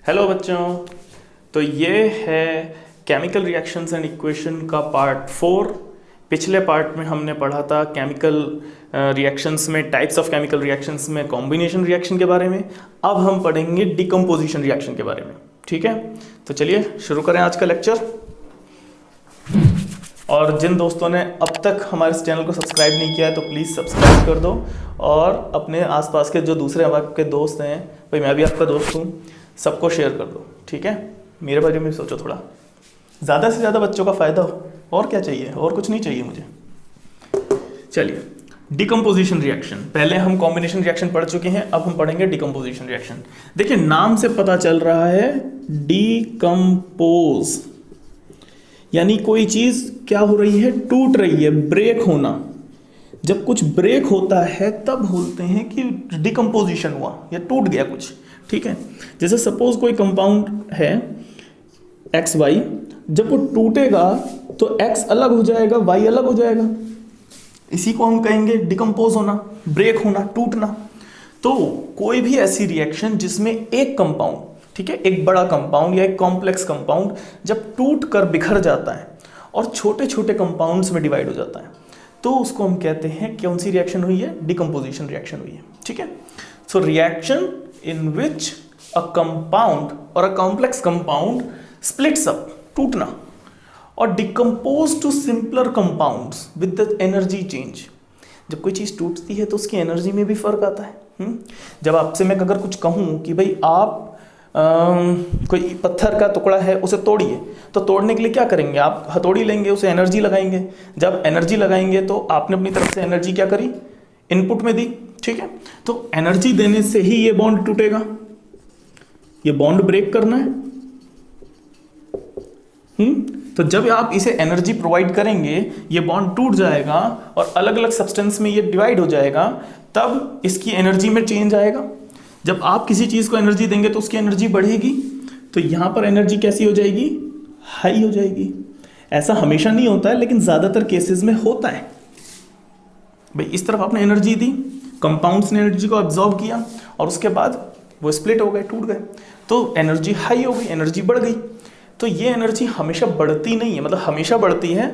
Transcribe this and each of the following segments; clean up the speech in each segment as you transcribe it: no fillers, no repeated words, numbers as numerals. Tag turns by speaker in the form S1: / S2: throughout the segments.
S1: Hello बच्चों। तो ये है केमिकल रिएक्शंस एंड इक्वेशन का पार्ट 4। पिछले पार्ट में हमने पढ़ा था केमिकल रिएक्शंस में, टाइप्स ऑफ केमिकल रिएक्शंस में कॉम्बिनेशन रिएक्शन के बारे में। अब हम पढ़ेंगे डिकम्पोजिशन रिएक्शन के बारे में। ठीक है, तो चलिए शुरू करें आज का लेक्चर। और जिन दोस्तों ने अब तक हमारे इस चैनल को सब्सक्राइब नहीं किया है तो प्लीज़ सब्सक्राइब कर दो, और अपने आसपास के जो दूसरे आपके दोस्त हैं, भाई मैं भी आपका दोस्त हूँ, सबको शेयर कर दो। ठीक है, मेरे बारे में सोचो, थोड़ा ज़्यादा से ज़्यादा बच्चों का फ़ायदा हो, और क्या चाहिए, और कुछ नहीं चाहिए मुझे। चलिए, डिकम्पोजिशन रिएक्शन, पहले हम कॉम्बिनेशन रिएक्शन पढ़ चुके हैं, अब हम पढ़ेंगे डिकम्पोजिशन रिएक्शन। देखिए नाम से पता चल रहा है डिकम्पोज, यानी कोई चीज़ क्या हो रही है, टूट रही है, ब्रेक होना। जब कुछ ब्रेक होता है तब बोलते हैं कि डिकम्पोजिशन हुआ या टूट गया कुछ। ठीक है, जैसे सपोज कोई कंपाउंड है एक्स वाई, जब वो टूटेगा तो एक्स अलग हो जाएगा, वाई अलग हो जाएगा। इसी को हम कहेंगे डिकम्पोज होना, ब्रेक होना, टूटना। तो कोई भी ऐसी रिएक्शन जिसमें एक कंपाउंड, ठीक है, एक बड़ा कंपाउंड या एक कॉम्प्लेक्स कंपाउंड जब टूट कर बिखर जाता है और छोटे छोटे कंपाउंड्स में डिवाइड हो जाता है, तो उसको हम कहते हैं कौन सी रिएक्शन हुई है, डिकम्पोजिशन रिएक्शन हुई है। ठीक है, so reaction in which a compound or a complex compound splits up, टूटना, और decompose to simpler compounds with the energy change। जब कोई चीज़ टूटती है तो उसकी एनर्जी में भी फर्क आता है। जब आपसे मैं अगर कुछ कहूँ कि भाई आप कोई पत्थर का टुकड़ा है उसे तोड़िए, तो तोड़ने के लिए क्या करेंगे, आप हथौड़ी लेंगे, उसे एनर्जी लगाएंगे। जब एनर्जी लगाएंगे तो आपने अपनी तरफ से एनर्जी क्या करी, इनपुट में दी। ठीक है, तो एनर्जी देने से ही ये बॉन्ड टूटेगा, ये बॉन्ड ब्रेक करना है। तो जब आप इसे एनर्जी प्रोवाइड करेंगे ये बॉन्ड टूट जाएगा और अलग अलग सब्सटेंस में ये डिवाइड हो जाएगा, तब इसकी एनर्जी में चेंज आएगा। जब आप किसी चीज को एनर्जी देंगे तो उसकी एनर्जी बढ़ेगी, तो यहां पर एनर्जी कैसी हो जाएगी, हाई हो जाएगी। ऐसा हमेशा नहीं होता है, लेकिन ज्यादातर केसेस में होता है। भाई इस तरफ आपने एनर्जी दी, कंपाउंड्स ने एनर्जी को एब्जॉर्ब किया और उसके बाद वो स्प्लिट हो गए, टूट गए, तो एनर्जी हाई हो गई, एनर्जी बढ़ गई। तो ये एनर्जी हमेशा बढ़ती नहीं है, मतलब हमेशा बढ़ती है,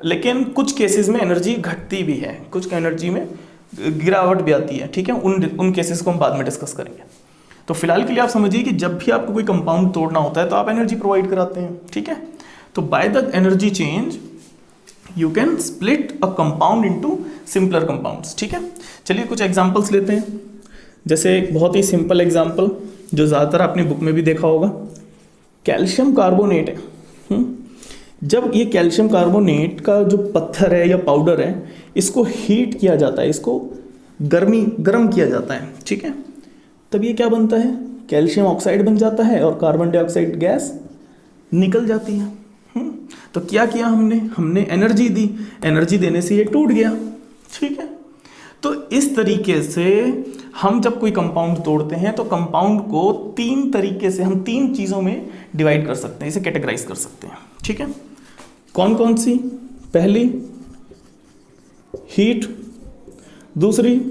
S1: लेकिन कुछ केसेस में एनर्जी घटती भी है, कुछ एनर्जी में गिरावट भी आती है। ठीक है, उन केसेस को हम बाद में डिस्कस करेंगे। तो फिलहाल के लिए आप समझिए कि जब भी आपको कोई कंपाउंड तोड़ना होता है तो आप एनर्जी प्रोवाइड कराते हैं। ठीक है, तो by the energy change you can split a compound into simpler compounds. ठीक है, चलिए कुछ एग्जांपल्स लेते हैं। जैसे एक बहुत ही सिंपल एग्जांपल जो ज़्यादातर आपने बुक में भी देखा होगा, कैल्शियम कार्बोनेट है। जब ये कैल्शियम कार्बोनेट का जो पत्थर है या पाउडर है, इसको हीट किया जाता है, इसको गर्म किया जाता है। ठीक है, तब ये क्या बनता है, कैल्शियम ऑक्साइड बन जाता है और कार्बन डाइऑक्साइड गैस निकल जाती है। तो क्या किया हमने एनर्जी दी, एनर्जी देने से ये टूट गया। ठीक है, तो इस तरीके से हम जब कोई कंपाउंड तोड़ते हैं तो कंपाउंड को तीन तरीके से, हम तीन चीज़ों में डिवाइड कर सकते हैं, इसे कैटेगराइज कर सकते हैं। ठीक है, कौन कौन सी, पहली हीट, दूसरी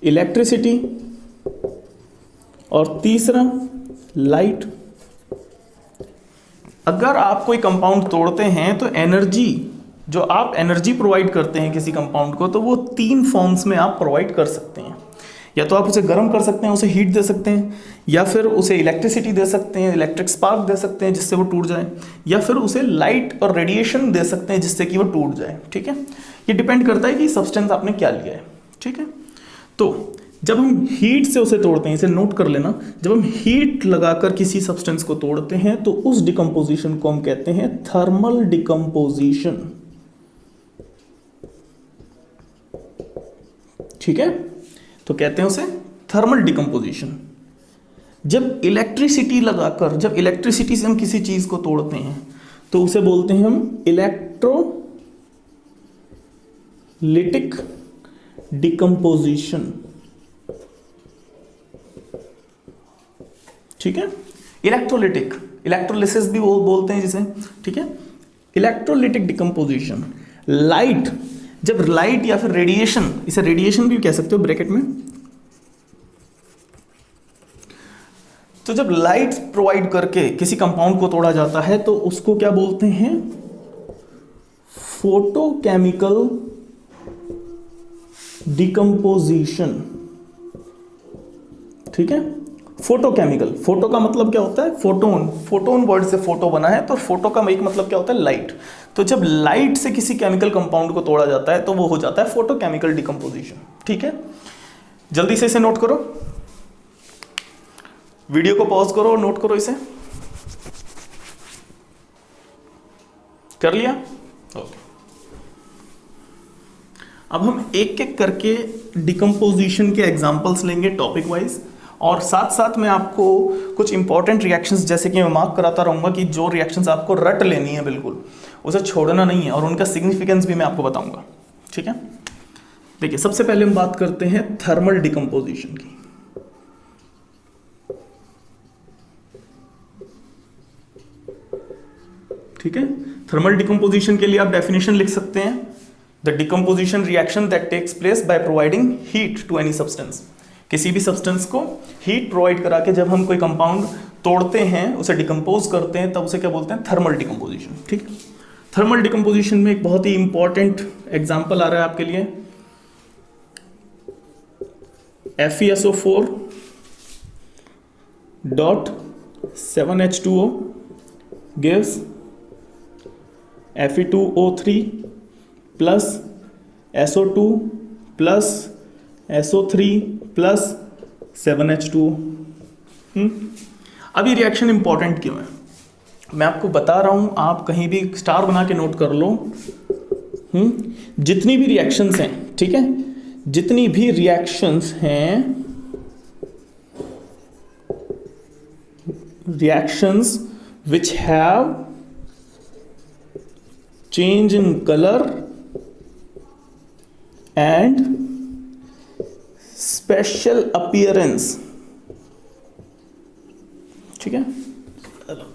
S1: इलेक्ट्रिसिटी, और तीसरा लाइट। अगर आप कोई कंपाउंड तोड़ते हैं तो एनर्जी, जो आप एनर्जी प्रोवाइड करते हैं किसी कंपाउंड को, तो वो तीन फॉर्म्स में आप प्रोवाइड कर सकते हैं। या तो आप उसे गर्म कर सकते हैं, उसे हीट दे सकते हैं, या फिर उसे इलेक्ट्रिसिटी दे सकते हैं, इलेक्ट्रिक स्पार्क दे सकते हैं जिससे वो टूट जाए, या फिर उसे लाइट और रेडिएशन दे सकते हैं जिससे कि वो टूट जाए। ठीक है, ये डिपेंड करता है कि सब्सटेंस आपने क्या लिया है। ठीक है, तो जब हम हीट से उसे तोड़ते हैं, इसे नोट कर लेना, जब हम हीट लगाकर किसी सब्सटेंस को तोड़ते हैं तो उस डिकम्पोजिशन को हम कहते हैं थर्मल डिकम्पोजिशन। ठीक है, तो कहते हैं उसे थर्मल डिकम्पोजिशन। जब इलेक्ट्रिसिटी लगाकर, जब इलेक्ट्रिसिटी से हम किसी चीज को तोड़ते हैं तो उसे बोलते हैं हम इलेक्ट्रोलिटिक डिकम्पोजिशन। ठीक है, इलेक्ट्रोलिटिक, इलेक्ट्रोलिसिस भी बोलते हैं जिसे। ठीक है, इलेक्ट्रोलिटिक डिकम्पोजिशन। लाइट, जब लाइट या फिर रेडिएशन, इसे रेडिएशन भी कह सकते हो ब्रैकेट में, तो जब लाइट प्रोवाइड करके किसी कंपाउंड को तोड़ा जाता है तो उसको क्या बोलते हैं? Photochemical decomposition. ठीक है, फोटोकेमिकल, फोटो का मतलब क्या होता है? फोटोन, फोटोन वर्ड से फोटो बना है, तो फोटो का एक मतलब क्या होता है? लाइट। तो जब लाइट से किसी केमिकल कंपाउंड को तोड़ा जाता है तो वो हो जाता है फोटोकेमिकल डिकम्पोजिशन। ठीक है, जल्दी से इसे नोट करो, वीडियो को पॉज करो और नोट करो इसे। कर लिया? ओके। अब हम एक एक करके डिकम्पोजिशन के एग्जांपल्स लेंगे टॉपिक वाइज, और साथ साथ मैं आपको कुछ इंपॉर्टेंट रिएक्शंस जैसे कि मैं मार्क कराता रहूंगा कि जो रिएक्शंस आपको रट लेनी है, बिल्कुल उसे छोड़ना नहीं है, और उनका सिग्निफिकेंस भी मैं आपको बताऊंगा। ठीक है, देखिए सबसे पहले हम बात करते हैं थर्मल डिकम्पोजिशन की। ठीक है, थर्मल डिकम्पोजिशन के लिए आप डेफिनेशन लिख सकते हैं, the decomposition reaction that takes place by providing heat to any substance. किसी भी सब्सटेंस को हीट प्रोवाइड करा के जब हम कोई कंपाउंड तोड़ते हैं, उसे डिकम्पोज करते हैं, तब उसे क्या बोलते हैं? Thermal decomposition. ठीक, थर्मल डिकम्पोजिशन में एक बहुत ही इंपॉर्टेंट एग्जांपल आ रहा है आपके लिए, FeSO4 dot 7H2O gives Fe2O3 plus SO2 plus SO3 plus 7H2O। अब ये रिएक्शन इंपॉर्टेंट क्यों है? मैं आपको बता रहा हूं, आप कहीं भी स्टार बना के नोट कर लो। जितनी भी रिएक्शंस हैं, ठीक है, जितनी भी रिएक्शंस हैं, reactions which have change in color and special appearance। ठीक है,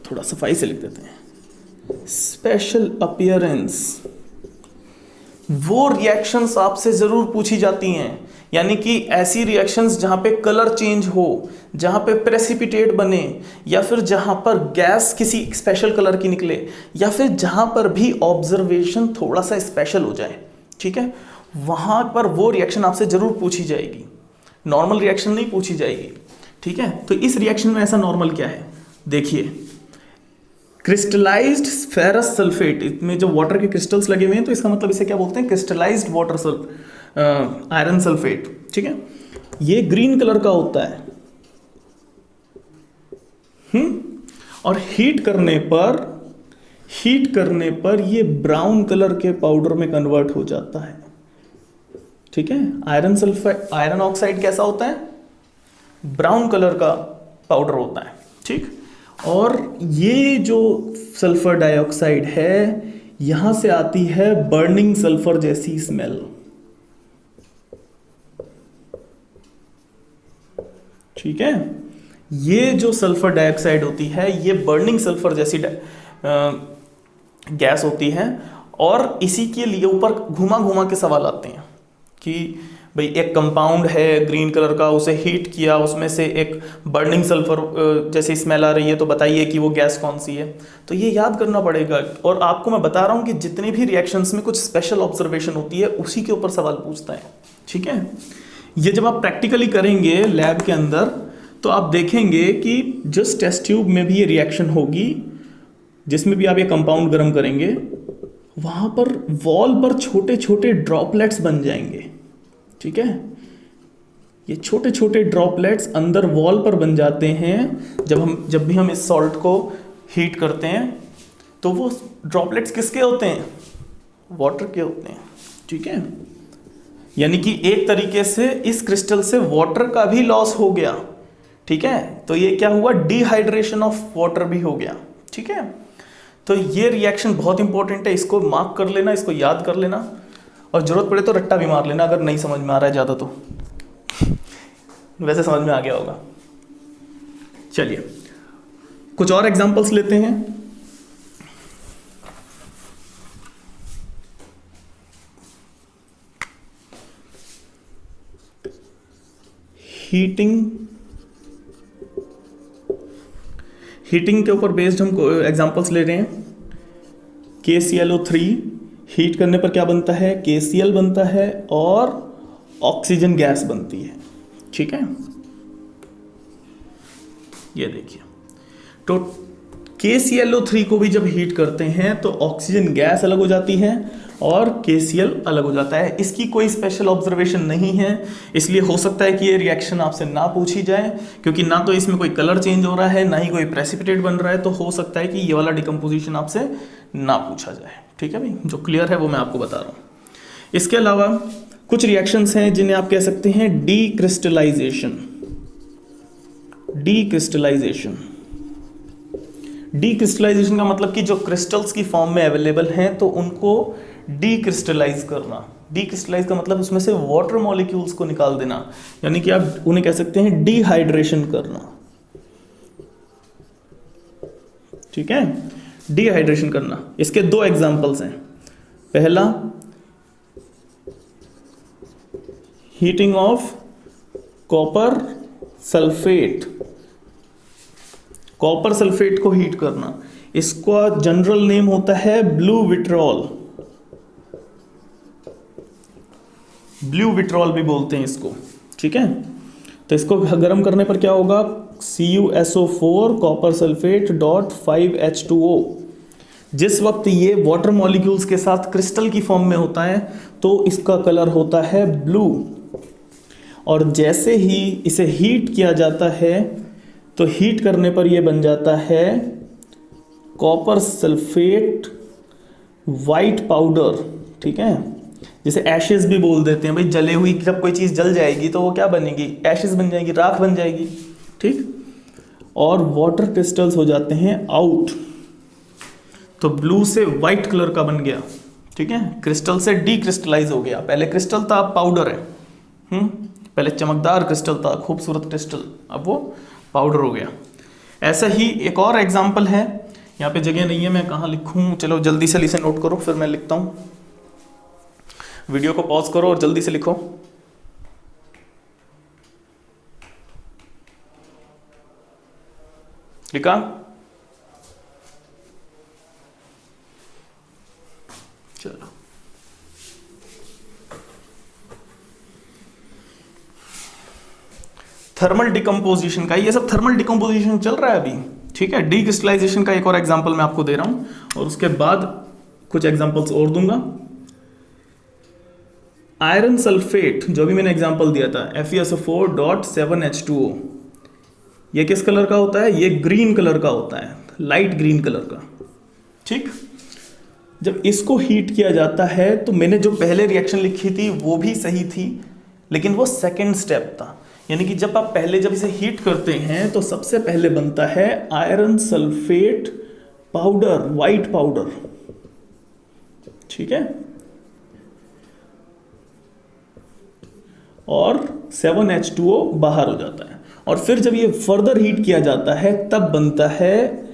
S1: थोड़ा सफाई से लिख देते हैं, स्पेशल अपीयरेंस। वो रिएक्शंस आपसे जरूर पूछी जाती हैं, यानी कि ऐसी रिएक्शंस जहां पे कलर चेंज हो, जहां पे प्रेसिपिटेट बने, या फिर जहां पर गैस किसी स्पेशल कलर की निकले, या फिर जहां पर भी ऑब्जर्वेशन थोड़ा सा स्पेशल हो जाए। ठीक है, वहां पर वो रिएक्शन आपसे जरूर पूछी जाएगी, नॉर्मल रिएक्शन नहीं पूछी जाएगी। ठीक है, तो इस रिएक्शन में ऐसा नॉर्मल क्या है? देखिए, क्रिस्टलाइज्ड फेरस सल्फेट, इसमें जो वाटर के क्रिस्टल्स लगे हुए हैं, तो इसका मतलब इसे क्या बोलते हैं? Crystallised water iron sulphate. ठीक है, ये ग्रीन कलर का होता है, और हीट करने पर ये ब्राउन कलर के पाउडर में कन्वर्ट हो जाता है। ठीक है, आयरन सल्फाइड, आयरन ऑक्साइड कैसा होता है? ब्राउन कलर का पाउडर होता है। ठीक, और ये जो सल्फर डाइऑक्साइड है, यहां से आती है बर्निंग सल्फर जैसी स्मेल। ठीक है, ये जो सल्फर डाइऑक्साइड होती है, ये बर्निंग सल्फर जैसी गैस होती है, और इसी के लिए ऊपर घुमा घुमा के सवाल आते हैं कि भाई एक कंपाउंड है ग्रीन कलर का, उसे हीट किया, उसमें से एक बर्निंग सल्फर जैसी स्मेल आ रही है, तो बताइए कि वो गैस कौन सी है? तो ये याद करना पड़ेगा। और आपको मैं बता रहा हूँ कि जितनी भी रिएक्शंस में कुछ स्पेशल ऑब्जर्वेशन होती है, उसी के ऊपर सवाल पूछता है। ठीक है, ये जब आप प्रैक्टिकली करेंगे लैब के अंदर, तो आप देखेंगे कि जिस टेस्ट ट्यूब में भी ये रिएक्शन होगी, जिसमें भी आप ये कंपाउंड गर्म करेंगे, वहाँ पर वॉल पर छोटे छोटे ड्रॉपलेट्स बन जाएंगे। ठीक है, ये छोटे छोटे ड्रॉपलेट्स अंदर वॉल पर बन जाते हैं। जब भी हम इस सॉल्ट को हीट करते हैं, तो वो ड्रॉपलेट्स किसके होते हैं? वाटर के होते हैं। ठीक है, यानी कि एक तरीके से इस क्रिस्टल से वाटर का भी लॉस हो गया। ठीक है, तो ये क्या हुआ? डिहाइड्रेशन ऑफ वाटर भी हो गया। ठीक है, तो ये रिएक्शन बहुत इंपॉर्टेंट है, इसको मार्क कर लेना, इसको याद कर लेना, और जरूरत पड़े तो रट्टा भी मार लेना अगर नहीं समझ में आ रहा है ज़्यादा तो। वैसे समझ में आ गया होगा। चलिए कुछ और एग्जांपल्स लेते हैं। हीटिंग हीटिंग के ऊपर बेस्ड हम एग्जांपल्स ले रहे हैं। KClO3 हीट करने पर क्या बनता है, KCl बनता है और ऑक्सीजन गैस बनती है। ठीक है, ये देखिए, तो KClO3 को भी जब हीट करते हैं तो ऑक्सीजन गैस अलग हो जाती है और KCl अलग हो जाता है। इसकी कोई स्पेशल ऑब्जर्वेशन नहीं है, इसलिए हो सकता है कि ये रिएक्शन आपसे ना पूछी जाए, क्योंकि ना तो इसमें कोई कलर चेंज हो रहा है, ना ही कोई प्रेसिपिटेट बन रहा है, तो हो सकता है कि ये वाला डिकम्पोजिशन आपसे ना पूछा जाए। ठीक है भाई, जो क्लियर है वो मैं आपको बता रहा हूँ। इसके अलावा कुछ रिएक्शंस हैं जिन्हें आप कह सकते हैं डीक्रिस्टलाइजेशन। डीक्रिस्टलाइजेशन डीक्रिस्टलाइजेशन का मतलब कि जो क्रिस्टल्स की फॉर्म में अवेलेबल हैं तो उनको डीक्रिस्टलाइज करना। डीक्रिस्टलाइज का मतलब उसमें से वाटर मॉलिक्यूल्स को निकाल देना, यानी कि आप उन्हें कह सकते हैं डिहाइड्रेशन करना। ठीक है, डिहाइड्रेशन करना। इसके दो एग्जांपल्स हैं। पहला, heating of copper sulphate. Copper sulphate को हीट करना, इसका जनरल नेम होता है ब्लू विट्रॉल। ब्लू विट्रॉल भी बोलते हैं इसको। ठीक है, तो इसको गर्म करने पर क्या होगा, CuSO4 copper sulphate dot 5H2O। जिस वक्त ये वाटर मॉलिक्यूल्स के साथ क्रिस्टल की फॉर्म में होता है तो इसका कलर होता है ब्लू, और जैसे ही इसे हीट किया जाता है तो हीट करने पर यह बन जाता है कॉपर सल्फेट वाइट पाउडर। ठीक है, जिसे एशेस भी बोल देते हैं भाई। जले हुई जब कोई चीज़ जल जाएगी तो वो क्या बनेगी, एशेस बन जाएगी, राख बन जाएगी। ठीक, और वाटर क्रिस्टल्स हो जाते हैं आउट, तो ब्लू से वाइट कलर का बन गया। ठीक है, क्रिस्टल से डीक्रिस्टलाइज हो गया। पहले क्रिस्टल था, अब पाउडर है। पहले चमकदार क्रिस्टल था, खूबसूरत क्रिस्टल, अब वो पाउडर हो गया। ऐसा ही एक और एग्जाम्पल है, यहाँ पे जगह नहीं है, मैं कहाँ लिखूँ, चलो जल्दी से इसे नोट करो फिर मैं लिखता हूँ। वीडियो को पॉज करो और जल्दी से लिखो। लिखा? चलो, थर्मल डिकम्पोजिशन का, ये सब थर्मल डिकम्पोजिशन चल रहा है अभी। ठीक है, डीक्रिस्टलाइजेशन का एक और एग्जांपल मैं आपको दे रहा हूं और उसके बाद कुछ एग्जांपल्स और दूंगा। आयरन सल्फेट, जो भी मैंने एग्जांपल दिया था, FeSO4.7H2O, ये किस कलर का होता है, ये ग्रीन कलर का होता है, लाइट ग्रीन कलर का। ठीक, जब इसको हीट किया जाता है तो मैंने जो पहले रिएक्शन लिखी थी वो भी सही थी, लेकिन वो सेकेंड स्टेप था। यानी कि जब आप जब इसे हीट करते हैं तो सबसे पहले बनता है iron sulphate powder, white powder. ठीक है, और 7H2O बाहर हो जाता है, और फिर जब ये फर्दर हीट किया जाता है तब बनता है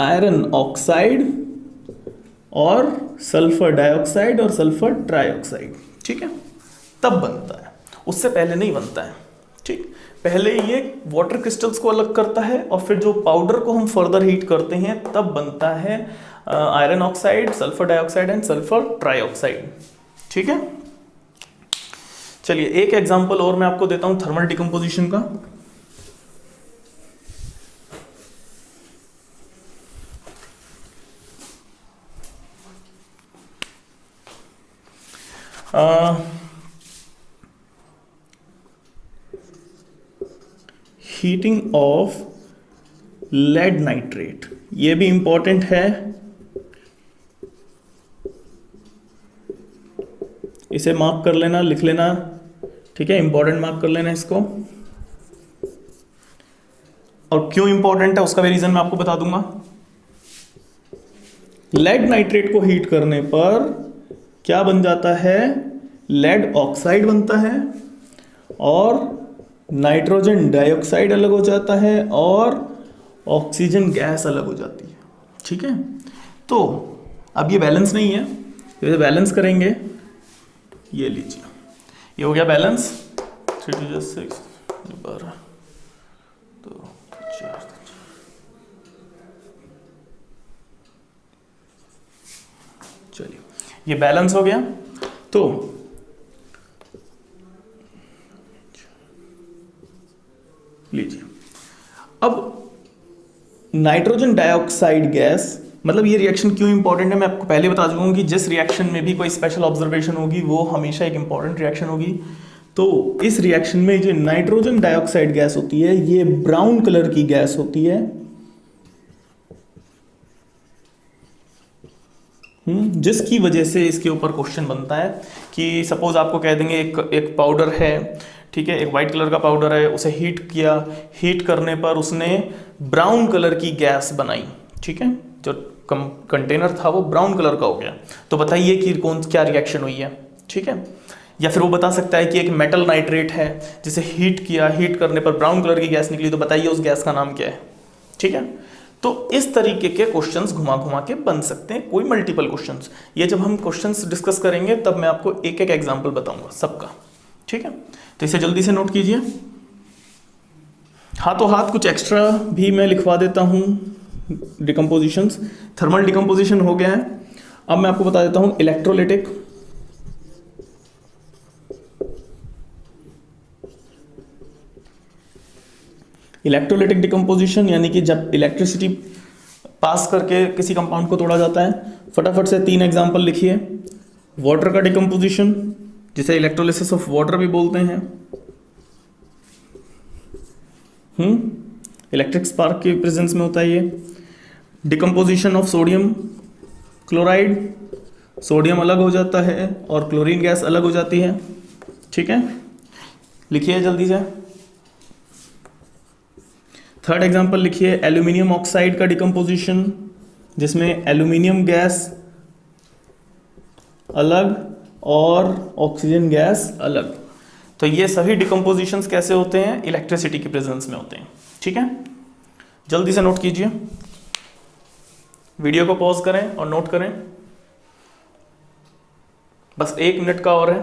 S1: आयरन ऑक्साइड और सल्फर डाइऑक्साइड और सल्फर ट्राइऑक्साइड। ठीक है, तब बनता है, उससे पहले नहीं बनता है। ठीक, पहले ये वाटर क्रिस्टल्स को अलग करता है और फिर जो पाउडर को हम फर्दर हीट करते हैं तब बनता है iron oxide, sulphur dioxide and sulphur trioxide. ठीक है, चलिए एक एग्जांपल और मैं आपको देता हूं थर्मल डिकम्पोजिशन का। हीटिंग ऑफ लेड नाइट्रेट, ये भी इंपॉर्टेंट है, इसे मार्क कर लेना, लिख लेना। ठीक है, इंपॉर्टेंट मार्क कर लेना इसको। और क्यों इंपॉर्टेंट है उसका भी रीजन मैं आपको बता दूंगा। लेड नाइट्रेट को हीट करने पर क्या बन जाता है, लेड ऑक्साइड बनता है और नाइट्रोजन डाइऑक्साइड अलग हो जाता है और ऑक्सीजन गैस अलग हो जाती है। ठीक है, तो अब ये बैलेंस नहीं है, ये बैलेंस करेंगे। ये लीजिए, ये हो गया बैलेंस। 3 2 6 12 2 4 ये बैलेंस हो गया। तो लीजिए, अब नाइट्रोजन डाइऑक्साइड गैस, मतलब ये रिएक्शन क्यों इंपॉर्टेंट है मैं आपको पहले बता चुका हूं कि जिस रिएक्शन में भी कोई स्पेशल ऑब्जर्वेशन होगी वो हमेशा एक इंपॉर्टेंट रिएक्शन होगी। तो इस रिएक्शन में जो नाइट्रोजन डाइऑक्साइड गैस होती है ये ब्राउन कलर की गैस होती है, जिसकी वजह से इसके ऊपर क्वेश्चन बनता है कि सपोज आपको कह देंगे एक पाउडर है, ठीक है, एक वाइट कलर का पाउडर है, उसे हीट किया, हीट करने पर उसने ब्राउन कलर की गैस बनाई, ठीक है, जो कंटेनर था वो ब्राउन कलर का हो गया, तो बताइए कि क्या रिएक्शन हुई है, ठीक है। या फिर वो बता सकता है कि एक मेटल नाइट्रेट है जिसे हीट किया, हीट करने पर ब्राउन कलर की गैस निकली, तो बताइए उस गैस का नाम क्या है, ठीक है। तो इस तरीके के क्वेश्चंस घुमा घुमा के बन सकते हैं, कोई मल्टीपल क्वेश्चंस। ये जब हम क्वेश्चंस डिस्कस करेंगे तब मैं आपको एक एक एग्जांपल बताऊंगा सबका, ठीक है। तो इसे जल्दी से नोट कीजिए। हाथों हाथ कुछ एक्स्ट्रा भी मैं लिखवा देता हूं। डिकम्पोजिशंस, थर्मल डिकम्पोजिशन हो गया है। अब मैं आपको बता देता हूं इलेक्ट्रोलिटिक, इलेक्ट्रोलिटिक डिकम्पोजिशन यानी कि जब इलेक्ट्रिसिटी पास करके किसी कंपाउंड को तोड़ा जाता है। फटाफट से 3 एग्जांपल लिखिए। वाटर का डिकम्पोजिशन, जिसे इलेक्ट्रोलिसिस ऑफ वाटर भी बोलते हैं, इलेक्ट्रिक स्पार्क के प्रेजेंस में होता है ये। Decomposition of sodium chloride, sodium अलग हो जाता है और क्लोरीन गैस अलग हो जाती है, ठीक है, लिखिए जल्दी से। थर्ड एग्जांपल लिखिए एल्यूमिनियम ऑक्साइड का डिकम्पोजिशन, जिसमें एल्यूमिनियम गैस अलग और ऑक्सीजन गैस अलग। तो ये सभी डिकम्पोजिशंस कैसे होते हैं? इलेक्ट्रिसिटी की प्रेजेंस में होते हैं, ठीक है। जल्दी से नोट कीजिए, वीडियो को पॉज करें और नोट करें। बस 1 मिनट का और है।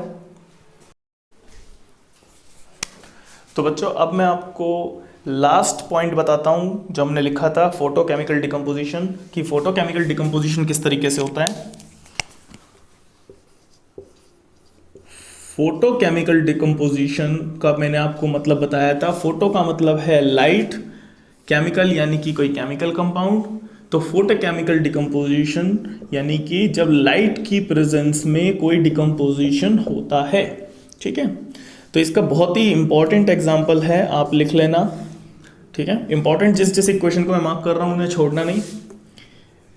S1: तो बच्चों अब मैं आपको लास्ट पॉइंट बताता हूं जो हमने लिखा था, फोटोकेमिकल डिकम्पोजिशन, कि फोटोकेमिकल डिकम्पोजिशन किस तरीके से होता है। फोटोकेमिकल डिकम्पोजिशन का मैंने आपको मतलब बताया था। फोटो का मतलब है लाइट, केमिकल यानी कि कोई केमिकल कंपाउंड। तो फोटोकेमिकल डिकम्पोजिशन यानी कि जब लाइट की प्रेजेंस में कोई डिकम्पोजिशन होता है, ठीक है। तो इसका बहुत ही इंपॉर्टेंट एग्जांपल है, आप लिख लेना, ठीक है। इंपॉर्टेंट जिस इक्वेशन को मैं मार्क कर रहा हूं उन्हें छोड़ना नहीं।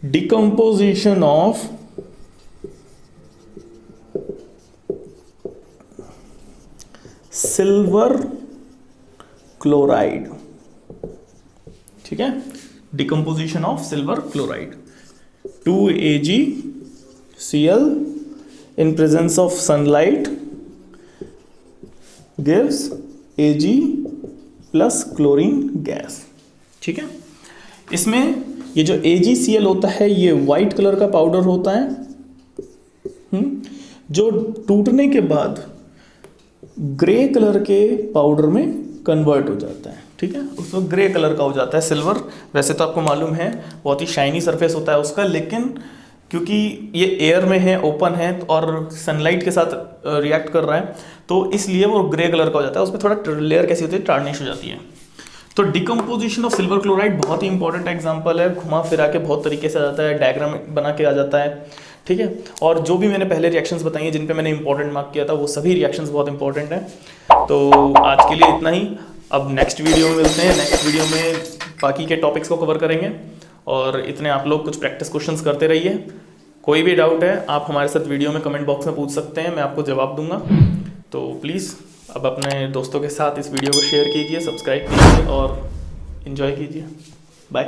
S1: डिकम्पोजिशन ऑफ सिल्वर क्लोराइड, ठीक है, decomposition of silver chloride, 2AgCl in presence of sunlight gives Ag plus chlorine gas, ठीक है। इसमें ये जो AgCl होता है ये वाइट कलर का पाउडर होता है, जो टूटने के बाद ग्रे कलर के पाउडर में कन्वर्ट हो जाता है, ठीक है। उसको ग्रे कलर का हो जाता है सिल्वर। वैसे तो आपको मालूम है बहुत ही शाइनी सरफेस होता है उसका, लेकिन क्योंकि ये एयर में है, ओपन है और सनलाइट के साथ रिएक्ट कर रहा है, तो इसलिए वो ग्रे कलर का हो जाता है। उसमें थोड़ा लेयर कैसी होती है, टार्निश हो जाती है। तो डिकम्पोजिशन ऑफ सिल्वर क्लोराइड बहुत ही इंपॉर्टेंट एग्जांपल है, घुमा फिरा के बहुत तरीके से आ जाता है, डायग्राम बना के आ जाता है, ठीक है। और जो भी मैंने पहले रिएक्शंस बताई हैं जिन पे मैंने इंपॉर्टेंट मार्क किया था, वो सभी रिएक्शंस बहुत इंपॉर्टेंट हैं। तो आज के लिए इतना ही। अब नेक्स्ट वीडियो में मिलते हैं। नेक्स्ट वीडियो में बाकी के टॉपिक्स को कवर करेंगे, और इतने आप लोग कुछ प्रैक्टिस क्वेश्चंस करते रहिए। कोई भी डाउट है आप हमारे साथ वीडियो में कमेंट बॉक्स में पूछ सकते हैं, मैं आपको जवाब दूंगा। तो प्लीज़ अब अपने दोस्तों के साथ इस वीडियो को शेयर कीजिए, सब्सक्राइब कीजिए और इन्जॉय कीजिए। बाय।